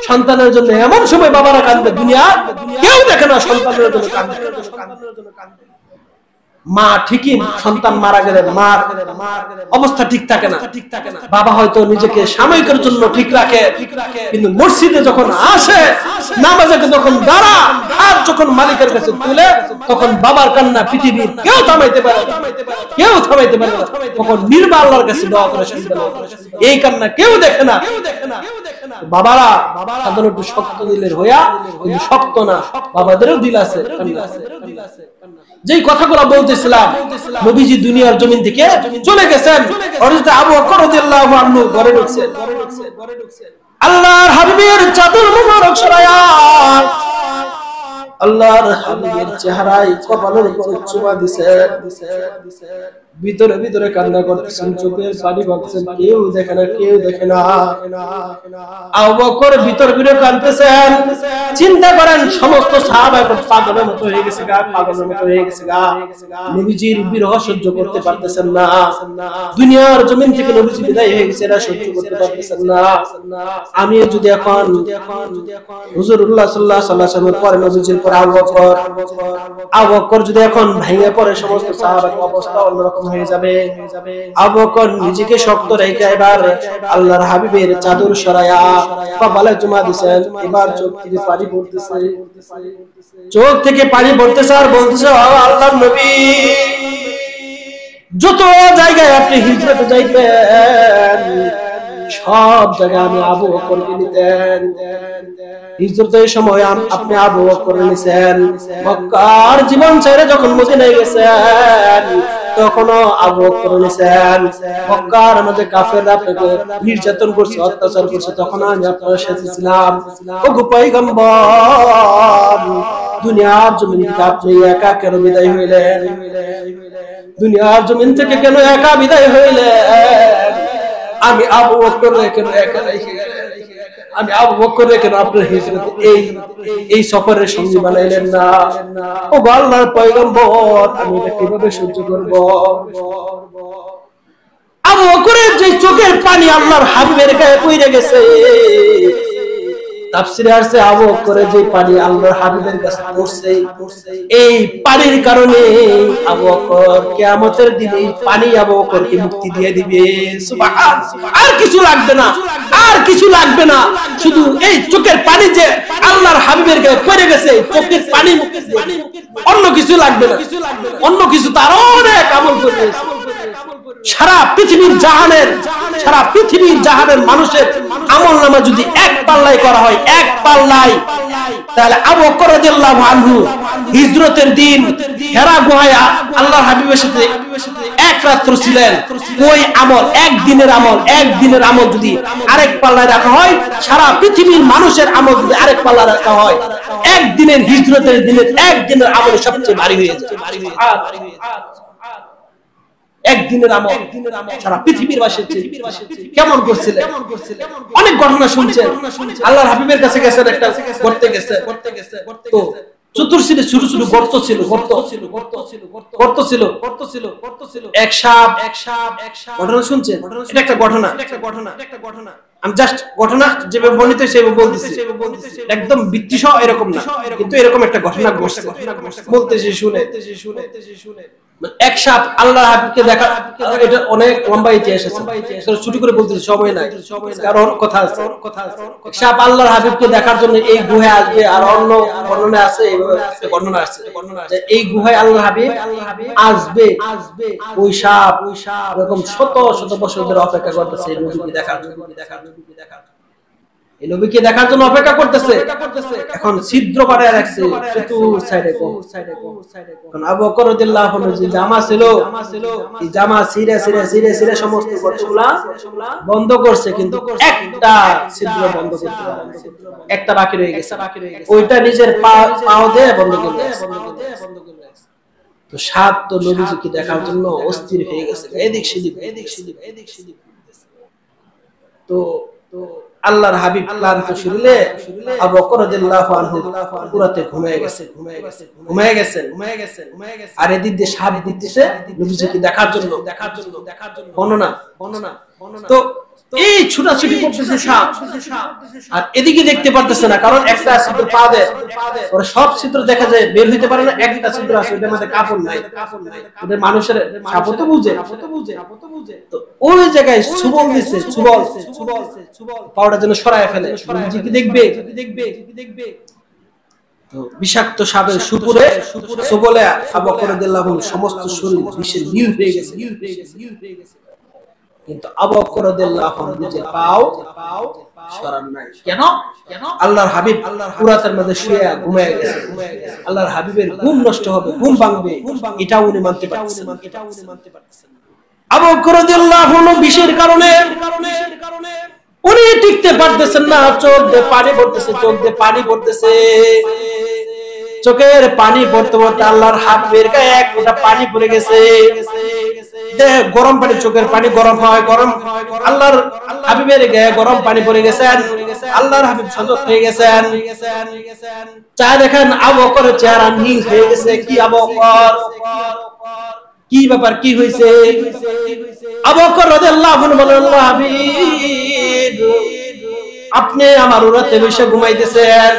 সন্তানের জন্য এমন সময় বাবারা কান্দে, দুনিয়ার কেউ দেখে না, সন্তানের জন্য কান্দে। মা ঠিকই সন্তান মারা গেলে মার অবস্থা ঠিক থাকে না, বাবা হয়তো নিজেকে সাময়িকের জন্য ঠিক রাখে, কিন্তু মসজিদে যখন আসে, নামাজে যখন দাঁড়া, আর যখন মালিকের কাছে তুলে, তখন বাবার কান্না পৃথিবীর কেউ থামাইতে পারে না, কেউ থামাইতে পারে না, তখন নির্মল আল্লাহর কাছে দোয়া করে সন্তান, এই কান্না কেউ দেখে না। বাবারা তাদের একটু শক্ত দিলের হইয়া, কিন্তু শক্ত না, বাবাদেরও দিল আছে, যেই কথাগুলো বলতেছিলাম, নবীজি দুনিয়ার জমিন থেকে চলে গেছেন, হযরত আবু বকর রাদিয়াল্লাহু আনহু ঘরে ঢুকছেন, আল্লাহর হাবিবের চাদর মোবারক সরায়া আল্লাহর হাবিবের চেহারায় কপালের উপর চুমা দিছেন, ভিতরে ভিতরে কান্না করতেছেন, চোখের পানি পড়তেছেন, কেউ দেখে না, কেউ দেখে না। আবু বকর ভিতরে ভিতরে কাঁদতেছেন। চিন্তা করেন, সমস্ত সাহাবা এখন পাগলের মতো হয়ে গেছে গা, পাগলের মতো হয়ে গেছে গা, নবীজির বিরহ সহ্য করতে পারতেছেন না, দুনিয়ার জমিন থেকে নবীজি বিদায় হয়ে গেছে, এরা সহ্য করতে পারতেছেন না। আমি যদি এখন হুজুরুল্লাহ সাল্লাল্লাহু আলাইহি ওয়াসাল্লামের পরে নবীজির পর আবু বকর যদি এখন ভেঙে পড়ে, সমস্ত সাহাবার অবস্থা অন্যরকম হয়ে যাবে। আবু বকর নিজেকে শক্ত রেখে এবার আল্লাহর হাবিবের চাদর সরায়া কপালে চুমা দিয়েছেন। এবার চোখ থেকে পানি পড়তেছে, চোখ থেকে পানি পড়তেছে, আর বলতেছে, আল্লাহর নবী, যত জায়গায় আপনি হিজরতে যাইতেন, সব জায়গায় আমি আবু বকরকে নিতেন। হিজরতের সময় আপনি আবু বকর নিছেন, মক্কার জীবন ছেড়ে যখন মদিনায় গেছেন, তখনও আবু বকর নিছেন। মক্কার মধ্যে কাফেররা আপনাকে নির্যাতন করছে, অত্যাচার করছে, তখন আমি আপনার সাথে ছিলাম। ওগো পয়গম্বর, দুনিয়ার জমিন থেকে আপনি একা কেন বিদায় হইলেন? দুনিয়ার জমিন থেকে কেন একা বিদায় হইলেন? আমি আবু বকর কেন একা রেখে গেলেন? আমি আবু বকর কেন আপনার হিজরত এই সফরের সঙ্গী বানাইলেন না? ও আল্লাহর পয়গম্বর, আমি এটা কিভাবে সহ্য করব? আবু বকরের যে চোখের পানি আল্লাহর হাবিবের গায়ে পড়ে গেছে, তাফসিরে আসছে আবু বকরের যে পানি আল্লাহর হাবিবের কাছে পড়ছে, এই পানির কারণে আবু বকর কিয়ামতের দিনে এই পানি আবু বকরকে মুক্তি দিয়ে দিবে। সুবহানাল্লাহ। আর কিছু লাগবে না, আর কিছু লাগবে না, শুধু এই চোখের পানি যে আল্লাহর হাবিবের গায়ে পড়ে গেছে, চোখের পানি মুক্তি দিয়ে, অন্য কিছু লাগবে না। অন্য কিছু তার অনেক আমল করে সারা পৃথিবীর জাহানের মানুষের আমল নামা যদি এক পাল্লায় করা হয়, এক পাল্লায়, তাহলে আবু বকর রাদিয়াল্লাহু আনহু হিজরতের দিন হেরা গুহায় আল্লাহর হাবিবের সাথে এক রাত্র ছিলেন, ওই আমল একদিনের আমল যদি আরেক পাল্লায় রাখা হয়, সারা পৃথিবীর মানুষের আমল যদি আরেক পাল্লায় রাখা হয়, একদিনের হিজরতের দিনের একদিনের আমল সবচেয়ে ভারী হয়ে যায়। একদিনের আমল সারা পৃথিবীর বাসী কেমন করছিলেন, অনেক ঘটনা শুনছেন। আল্লাহর হাবিবের কাছে গেছেন, একটা করতে গেছে, তো চতুর্দিকে ছোট ছোট গর্ত ছিল, এক সাপ, ঘটনা শুনছেন। এটা একটা ঘটনা, আমি জাস্ট ঘটনা যেভাবে বর্ণিত সেভাবে বলতেছি, একদম বিত্তিসহ এরকম না, কিন্তু এরকম একটা ঘটনা ঘটছে, বলতেছি শুনে। এক সাপ আল্লাহর হাবিবকে দেখা, এটা অনেক লম্বা ইতিহাস আছে, ছুটি করে বলতেছি, সময় নাই, কারণ কথা আছে। সাপ আল্লাহর হাবিবকে দেখার জন্য এই গুহায় আসবে, আর অন্য বর্ণনা আছে, বর্ণনা আছে এই গুহায় আল্লাহর হাবিব আসবে। ওই সাপ এরকম শত শত বছর ধরে অপেক্ষা করতেছে এই নবীকে দেখার জন্য, এই নবীকে দেখার জন্য অপেক্ষা করতেছে। এখন ছিদ্র বানায় রাখছে চতুর সাইডে। আবু বকর রাদিয়াল্লাহু আনহু যে জামা ছিল, এই জামা ছিঁড়ে সমস্ত গর্তগুলা বন্ধ করছে, কিন্তু একটা ছিদ্র বন্ধ করতে পারে না, একটা বাকি রয়ে গেছে, ওইটা নিজের পাও দিয়ে বন্ধ করে দিয়েছে। তো সাপ তো নবীকে দেখার জন্য অস্থির হয়ে গেছে, এদিক সেদিক। তো আল্লাহর হাবিব ক্লান্ত শরীরে আবু বকর রাদিয়াল্লাহু আনহু পুরাতে ঘুমিয়ে গেছেন। আর এদিক দিয়ে সাপ দিতেছে নবীকে দেখার জন্য। বর্ণনা তো এই ছুটাছুটি করতেছে সাপ, আর এদিকে দেখতে পারতেছে না, কারণ একটা ছিদ্র পা দেয়, ওরা সব ছিদ্র দেখা যায়, বের হইতে পারে না। একটা ছিদ্র আছে, ওটার মধ্যে কাপড় নাই, ওদের মানুষের সাপ তো বুঝে। তো ওই জায়গায় ছুবল দিছে, ছুবল পাউডার জন্য সরায় ফেলে, নবীকে দেখবে। তো বিষাক্ত সাপের সুপুরে ছুবলে আবু বকর রাদিয়াল্লাহু আনহু সমস্ত শরীর বিষে নীল হয়ে গেছে। কিন্তু আবু বকর রাদিয়াল্লাহু আনহু যে পাও সরান নাই। কেন? আল্লাহর হাবিব পুরাতের মধ্যে শুয়ে ঘুমিয়ে গেছে। আল্লাহর হাবিবের ঘুম নষ্ট হবে, ঘুম ভাঙবে, এটা উনি মানতে পারতেছেন। আবু বকর রাদিয়াল্লাহু আনহু বিষের কারণে উনি টিকতে পারতেছেন না, চোখ দিয়ে পানি পড়তেছে। চোখের পানি পড়তে পড়তে আল্লাহর হাবিবের গায়ে এক ফোঁটা পানি পড়ে গেছে। গরম পানি, চোখের পানি গরম হয়, আল্লাহর হাবিবের গায়ে গরম পানি পড়ে গেছেন। আল্লাহর হাবিব সজাগ হয়ে গেছেন। চা দেখেন আবু বকরের চেহারা নীল হয়ে গেছে। কি আবু বকর, কি ব্যাপার, কি হয়েছে? আবু বকর রাদিয়াল্লাহু আনহু বলেন, আল্লাহর হাবিব, আপনি আমার উরাতে বসে ঘুমাইতেছেন,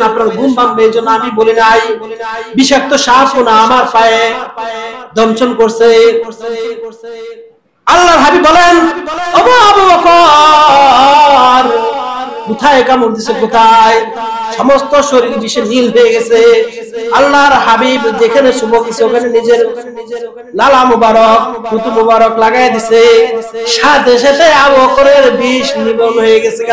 আপনার ঘুম ভাঙবে এই জন্য আমি বলি নাই। বিষাক্ত সাপ না আমার পায়ে দংশন করছে। আল্লাহর হাবিব বলেন, আবু বকর, কোথায় কামড় দিছে, কোথায়? সমস্ত শরীর বিষে নীল হয়ে গেছে। আল্লাহর হাবিব যেখানে সুবহ দিছে ওখানে নিজের লালা মুবারক, থুতু মুবারক লাগাই দিছে। সাথে সাথে আবু বকরের বিষ নিবন হয়ে গেছে।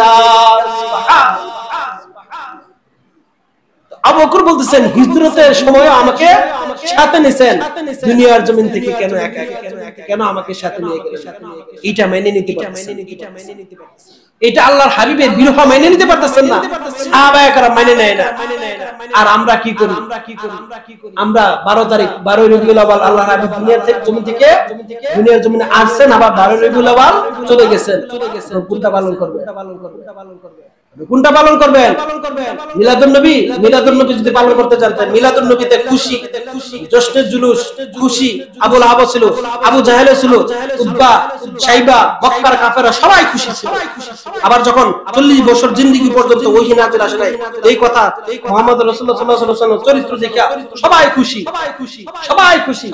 আবু বকর বলতেছেন, হিজরতের সময় আমাকে সাথে নিছেন, দুনিয়ার জমিন থেকে কেন একা কেন আমাকে সাথে নিয়ে গেলেন? এটা মেনে নিতে পারতেছেন? এটা আল্লাহর হাবিবের বিরহ মেনে নিতে পারতেছেন না, সাহাবায়ে কেরাম মেনে নেয় না। আর আমরা কি করি? আমরা 12 তারিখ 12 রবিউল আউয়াল আল্লাহর হাবিব দুনিয়ার জমিনে আসছেন, আবার 12 রবিউল আউয়াল চলে গেছেন। পূর্ণতা পালন করবে। কোনটা পালন করবেন? মিলাদুন নবী। মিলাদুন নবী যদি পালন করতে জানতেন, মিলাদুন নবীতে খুশি, জশ্নের জুলুস, খুশি। আবুল আহাব ছিল, আবু জাহেল ছিল, উতবা, শাইবা, মক্কার কাফেররা সবাই খুশি ছিল। আবার যখন 40 বছর জিন্দেগি পর্যন্ত ওহী নাযিল আসে নাই, এই কথা মুহাম্মদ রাসূলুল্লাহ সাল্লাল্লাহু আলাইহি ওয়াসাল্লাম চরিত্র দেখা সবাই খুশি, সবাই খুশি,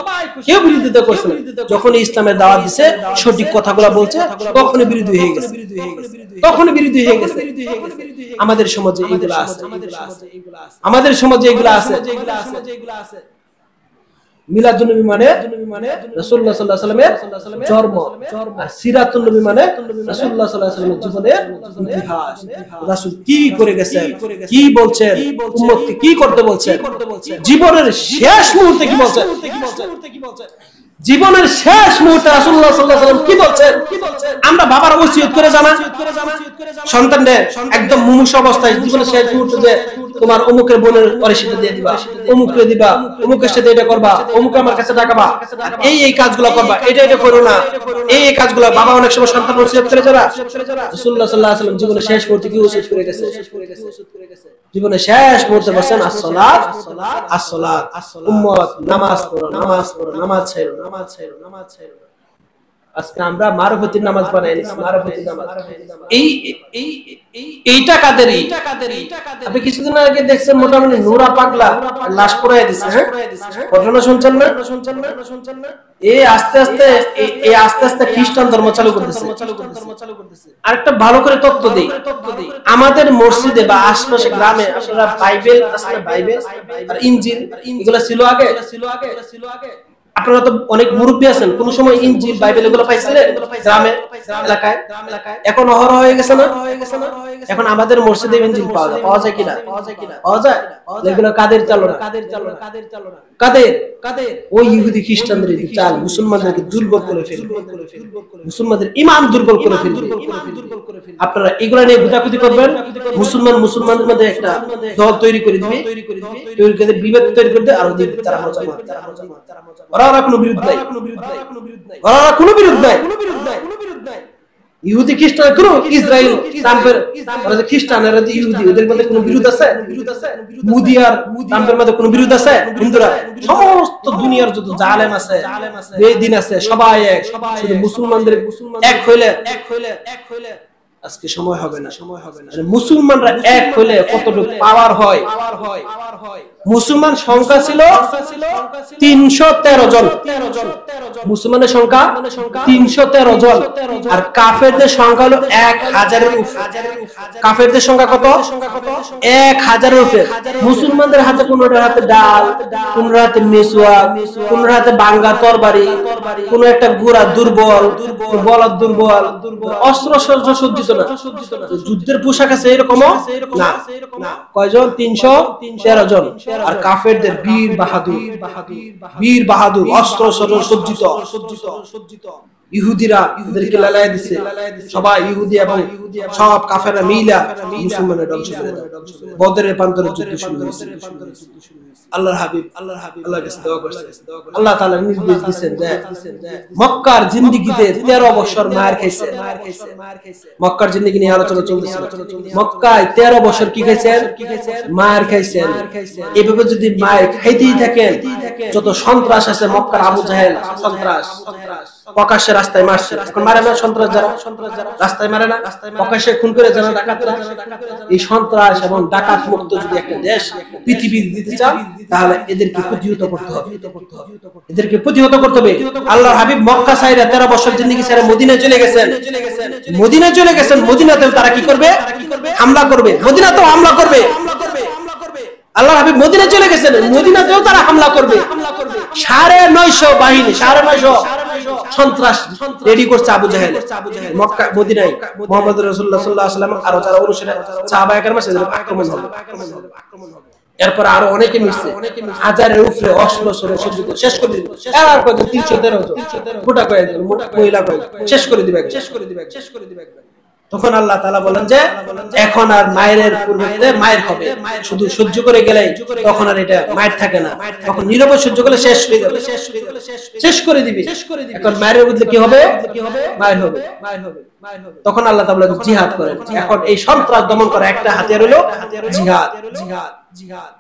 কেউ বিরোধিতা করছে না। যখন ইসলামের দাওয়াত দিছে, সঠিক কথাগুলো বলছে, তখনই বিরোধী হয়ে গেছে, তখনই বিরোধী হয়ে গেছে। আমাদের সমাজে এগুলো আছে, আমাদের সমাজে এগুলো আছে। মিলাদুন নবী মানে রাসূলুল্লাহ সাল্লাল্লাহু আলাইহি ওয়াসাল্লামের জন্ম, আর সিরাতুন নবী মানে রাসূলুল্লাহ সাল্লাল্লাহু আলাইহি ওয়াসাল্লামের জীবনের ইতিহাস। রাসূল কি করে গেছেন, কি বলছেন, উম্মতকে কি করতে বলছেন, জীবনের শেষ মুহূর্তে কি বলছেন, জীবনের শেষ মুহূর্তে রাসূলুল্লাহ সাল্লাল্লাহু আলাইহি ওয়াসাল্লাম কি বলছেন। আমরা বাবার ওসিয়ত করে জানা সন্তানদের একদম মুমূর্ষু অবস্থায় জীবনের শেষ মুহূর্তে যে তোমার অমুকের বোনের পরিশিষ্ট দিয়ে দিবা, অমুককে দিবা, অমুকের সাথে এটা করবা, অমুক আমার কাছে ডাকাবা, এই কাজগুলো করবা, এটা করো না, এই কাজগুলো বাবা অনেক সময় সন্তান ওসিয়ত করে যারা। রাসূলুল্লাহ সাল্লাল্লাহু আলাইহি ওয়াসাল্লাম জীবনের শেষ মুহূর্তে কি ওসিয়ত করে গেছে? জীবনের শেষ মুহূর্তে বলেন আসসালাত, আসসালাত, উম্মত নামাজ পড়ো, নামাজ পড়ো, নামাজ ছাড়ো, নামাজ ছাড়ো, নামাজ ছাড়ো। আজকে আমরা মারফতির নামাজ বানাই নিছি, মারফতির নামাজ। এইটা কাদেরই। আপনি কিছুদিন আগে দেখছেন মোটামুটি নূরা পাগলা লাশ পোড়ায় দিছে, হ্যাঁ, ঘটনা শুনছেন না? আস্তে আস্তে খ্রিস্টান ধর্ম চালু করতেছে। আরেকটা ভালো করে তথ্য দেই, আমাদের মসজিদে বা আশপাশে গ্রামে আপনারা বাইবেল আছে, বাইবেল আর ইনজিল এগুলো ছিল আগে। আপনারা তো অনেক মুরব্বী আছেন, কোন সময় ইনজিল বাইবেল এগুলো পাইছিলেন গ্রামে এলাকায়? এখন অহরহ হয়ে গেছে না? এখন আমাদের মসজিদে ইনজিল পাওয়া যায় কিনা? পাওয়া যায়। এগুলো কাদের চালনা? কাদের? ওই ইহুদি খ্রিস্টানদের চাল মুসলমানদেরকে দুর্বল করে ফেলবে, মুসলমানদের ঈমান দুর্বল করে ফেলবে। আপনারা এগুলো নিয়ে গুটাগুটি করবেন, মুসলমানদের মধ্যে একটা দল তৈরি করে দিবে, তৈরি করে বিভেদ তৈরি করে দেবে, আর তারা মজা মারবে। ওরা কোনো বিরোধ নাই, ওরা কোনো বিরোধ নাই। ইহুদি খ্রিস্টান কোন ইসরায়েল ট্রাম্পের খ্রিস্টানেরা যে ইহুদি, ওদের মধ্যে কোনো বিরোধ আছে? মুদি আর ট্রাম্পের মধ্যে কোনো বিরোধ আছে? হিন্দুরা সমস্ত দুনিয়ার যত জালেম আছে, বেদিন আছে, সবাই এক। শুধু মুসলমানদের এক হইলে আজকে সময় হবে না। মুসলমানরা এক হইলে কতটুকু পাওয়ার হয়। মুসলমান সংখ্যা ছিল 313 জন, মুসলমানের সংখ্যা 313 জন, আর কাফেরদের সংখ্যা হলো 1000 এর উপরে। কাফেরদের সংখ্যা কত? 1000 এর উপরে। মুসলমানদের হাতে 15টার হাতে ডাল, 15 হাতে মেসওয়াক, 15 হাতে বাঙ্গা তরবারি, কোন একটা ঘোড়া দুর্বল, বলদ দুর্বল, অস্ত্র শস্ত্র সজ্জিত না, যুদ্ধের পোশাক আছে এরকম না। কয়জন? 313 জন। আর কাফেরদের বীর বাহাদুর, অস্ত্র শস্ত্র সজ্জিত। ইহুদিরা ওদেরকে লালায় দিছে, সবাই ইহুদি এবং সব কাফেররা মিলা মুসলমানের ধ্বংস করে দেয়। বদরের প্রান্তরে যুদ্ধ শুরু হয়েছে। আল্লাহর হাবিব আল্লাহর কাছে দোয়া করছে, আল্লাহ তাআলা নির্দেশ দিয়েছেন যে মক্কার জিন্দেগিতে 13 বছর মার খাইছে। মক্কার জিন্দেগি নিয়ে আলোচনা চলতেছে। মক্কায় 13 বছর কি খাইছেন? মার খাইছেন। এভাবে যদি মার খাইতেই থাকেন, যত সন্ত্রাস আছে মক্কার, আবু জাহেল সন্ত্রাস প্রকাশ্যে রাস্তায় মারছে। এখন মারে না সন্ত্রাস যারা রাস্তায় মারে না, প্রকাশ্যে খুন করে যারা ডাকাতরা। এই সন্ত্রাস এবং ডাকাত মুক্ত যদি একটা দেশ পৃথিবী দিতে চান, তাহলে এদেরকে প্রতিহত করতে হবে, এদেরকে প্রতিহত করতে হবে। আল্লাহর হাবিব মক্কা ছাইরা 13 বছর জিন্দেগি ছেড়ে মদিনায় চলে গেছেন। মদিনাতেও তারা কি করবে? হামলা করবে। মদিনাতেও হামলা করবে। আল্লাহর হাবিব মদিনায় চলে গেছেন, মদিনাতেও তারা হামলা করবে। 950 বাহিনী, 950 সন্ত্রাস রেডি করছে আবু জাহেল মক্কা মদিনায়। মুহাম্মদ রাসূলুল্লাহ সাল্লাল্লাহু আলাইহি ওয়াসাল্লাম আর যারা অনুসারী সাহাবায়ে কেরাম আছে আক্রমণ হবে। এরপর আরো অনেকে মিশছে, 1000 এর উপরে অস্ত্র সজ্জিত শেষ করে দিবে। আর কত 313 জন গোটা কয়েক মহিলা কয়েক শেষ করে দিবে। তখন আল্লাহ তাআলা বলেন যে এখন আর মায়ের পূর্বে মায়ের হবে, শুধু সহ্য করে গেলেই তখন আর এটা মায়ের থাকে না, তখন নীরবে সহ্য করলে শেষ হয়ে যাবে, শেষ করে দিবে। এখন মায়ের বদলে কি হবে? মায়ের হবে। তখন আল্লাহ তাআলা জিহাদ করেন। এখন এই সন্ত্রাস দমন করা একটা হাতিয়ার হলো জিহাদ।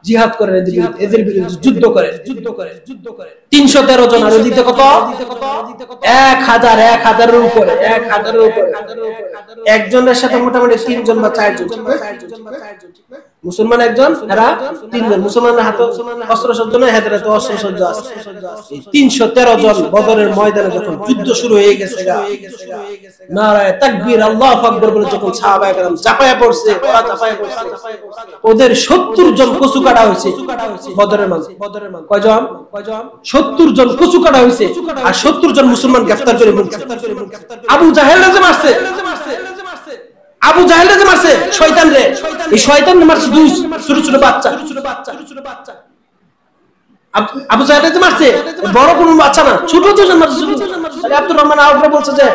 জিহাদ করেন, এদের বিরুদ্ধে যুদ্ধ করেন। 313 জন আর ওদিকে কত? 1000 উপরে, 1000 উপরে। একজনের সাথে মোটামুটি 3 জন বা 4 জন, মুসলমান একজন, এরা 3 জন। মুসলমানের হাতে অস্ত্র সজ্জ নয়, এদের হাতে অস্ত্র সজ্জ আছে। 313 জন বদরের ময়দানে যখন যুদ্ধ শুরু হয়ে গেছে, নারায়ে তাকবীর, আল্লাহু আকবার বলে যখন সাহাবায়ে কেরাম চাপায়া পড়ছে, ওরা চাপায়া পড়ছে, ওদের 70 জন কচু কাটা হয়েছে বদরের মাঝে। কয়জন? 70 জন কচু কাটা হয়েছে, আর 70 জন মুসলমান গ্রেফতার করে ফেলছে। আবু জাহেল যে মারছে, আবু জাহেল যে মারছে শয়তান রে, এই শয়তান মারছে দুই ছোট ছোট বাচ্চা। আবু জাহেল যে মারছে বড় কোন বাচ্চা না, ছোট দুজন মারছে। আব্দুর রহমান আউফ বলছে যে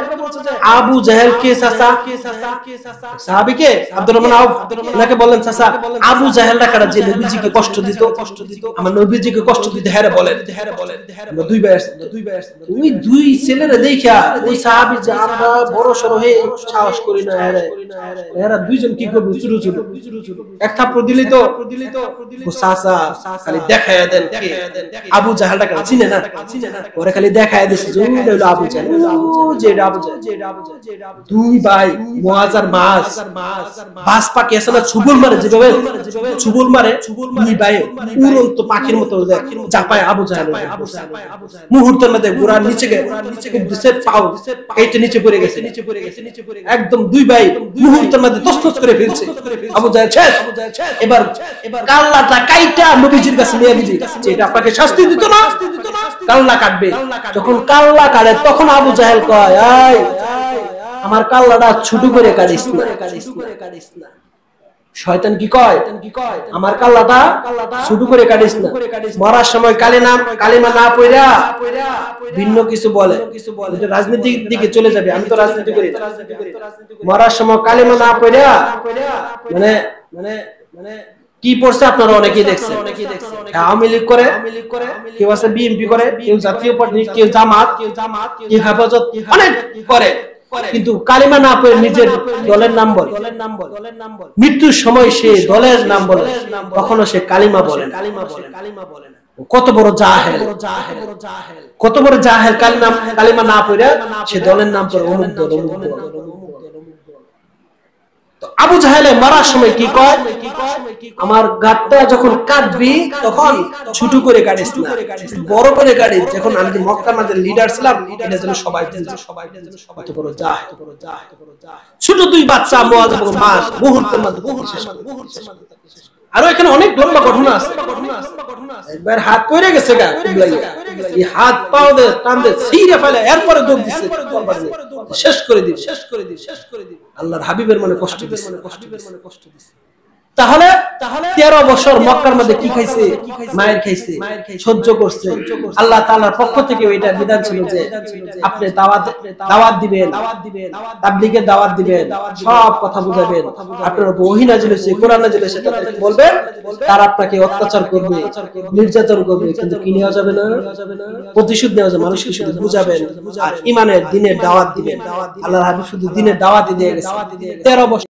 আবু জাহেল কে চাচা, সাহাবী কে আব্দুর রহমান আউফ, ওনাকে বলেন চাচা আবু জাহেলরা কারা যে নবীজিকে কষ্ট দিত, আমার নবীজিকে কষ্ট দিতে, হ্যাঁ বলেন। দুই ভাই আসছে, ওই দুই ছেলেরা দেখা ওই সাহাবী যে আমরা বড় সরো হয়ে সাহস করি না, এরা দুইজন কি করবে, ছোট ছোট এক থাপ্পড় দিলি তো ও চাচা খালি দেখায়া দেন কে আবু জাহেলটা কারা চিনে না, ওরা খালি দেখায়া দিছে যে ওই হলো আবু জাহেল, ও যে আবু জাহেল। দুই ভাই মুআজ আর মাস বাস পাখি আছে না, ছুবল মারে, যেভাবে ছুবল মারে দুই ভাই উড়ন্ত পাখির মতো চাপায় আবু জাহেল। মুহূর্তের মধ্যে ঘোড়ার নিচে দিছে, পাও এইটা নিচে পড়ে গেছে, একদম দুই ভাই মুহূর্তের মধ্যে তছনছ করে ফেলছে। আবু জাহেল শেষ। এবার কাল্লাটা কাইটা নবীজির কাছে নিয়ে গেছে, এটা আপনাকে শাস্তি দিত না, কাল্লা কাটবে। যখন কাল্লা কাটে তখন আবু জাহেল কয় এই আমার কাল্লাটা ছোট করে কাটিস না। শয়তান কি কয়, আমার কাল্লাটা ছোট করে কাটিস না। মরার সময় কালিমা না পড়া ভিন্ন কিছু বলে, রাজনীতির দিকে চলে যাবে। আমি তো রাজনীতি করি, মরার সময় কালিমা না পড়া মানে কি পড়ছে আপনারা অনেকেই দেখছেন। আওয়ামী লীগ করে, কেউ আছে বিএনপি করে, কেউ জাতীয় পার্টি, কেউ জামাত, কেউ হেফাজত, অনেক করে, কিন্তু কালিমা না পড়ে নিজের দলের নাম বলে। মৃত্যুর সময় সে দলের নাম বলে, কখনো সে কালিমা বলে না। কত বড় জাহেল, কত বড় জাহেল! কালিমা না পড়ে সে দলের নাম পড়ে অমুক দল, অমুক দল। আবু জাহেলে মারার সময় কি কয়, আমার গাটটা যখন কাটবি তখন ছোট করে কাটিস না, বড় করে কাটিস। যখন আমি মক্কার মধ্যে লিডার ছিলাম, এটা যেন সবাই কত বড় জাহেল। ছোট দুই বাচ্চা মুআজ এবং মাস মুহূর্তের মধ্যে শেষ। আরো এখানে অনেক লম্বা ঘটনা আছে। একবার হাত পড়ে গেছে গা, এই হাত পাও দে টান দে ছিঁড়ে ফেলে, এরপরে দৌড় দিছে, শেষ করে দিবে। আল্লাহর হাবিবের মনে কষ্ট দিছে। তাহলে 13 বছর মক্কার মধ্যে কি খাইছে? মায়ের খাইছে, সহ্য করছে। আল্লাহ তাআলার পক্ষ থেকে এটা বিধান ছিল যে আপনি দাওয়াত দিবেন, তাবলীগের দাওয়াত দিবেন, সব কথা বুঝাবেন। আপনার উপর ওহী নাযিল হয়েছে, কোরআন নাযিল হয়েছে, তাদেরকে বলবেন, তারা আপনাকে অত্যাচার করবে, নির্যাতন করবে, কিন্তু কি নেওয়া যাবে না, প্রতিশোধ নেওয়া যাবে। মানুষকে শুধু বুঝাবেন আর ঈমানের, দ্বীনের দাওয়াত দিবেন। আল্লাহর হাবিব শুধু দ্বীনের দাওয়াতই দিয়ে গেছে। 13 বছর